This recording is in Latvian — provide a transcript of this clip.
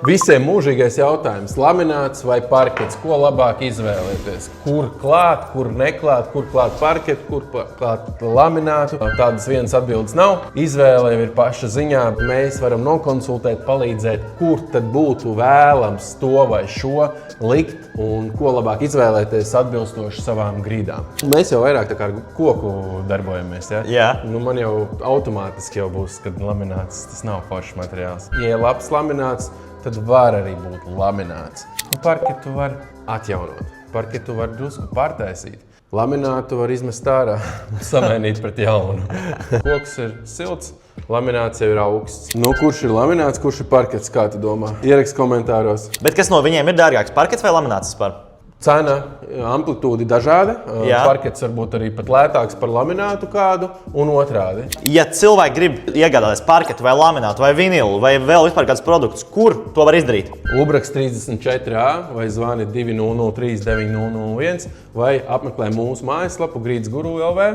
Visiem mūžīgais jautājums - lamināts vai parkets? Ko labāk izvēlēties? Kur klāt, kur neklāt, kur klāt parketu, kur klāt laminātu? Tādas vienas atbildes nav. Izvēle jau ir paša ziņā. Mēs varam nokonsultēt, palīdzēt, kur tad būtu vēlams to vai šo likt un ko labāk izvēlēties atbilstoši savām grīdām. Mēs jau vairāk tā kā ar koku darbojamies, ja? Jā. Nu, man jau automātiski jau būs, kad lamināts tas nav foršs materiāls. Ja ir labs lamināts, tad var arī būt lamināts. Parketu var atjaunot, parketu var drusku pārtaisīt. Laminātu var izmest ārā un samainīt pret jaunu. Koks ir silts, lamināts jau ir augsts. Nu, kurš ir lamināts, kurš ir parkets, kā tu domā? Ieraksti komentāros. Bet kas no viņiem ir dārgāks, parkets vai lamināts vispār? Cena, amplitūda dažāda. Jā. Parkets varbūt arī pat lētāks par laminātu kādu un otrādi. Ja cilvēki grib iegādāties parketu vai laminātu vai vinilu vai vēl vispār kādus produktus, kur to var izdarīt? Lubraks 34A vai zvani 200 39 001 vai apmeklē mūsu mājaslapu grīdsguru.lv.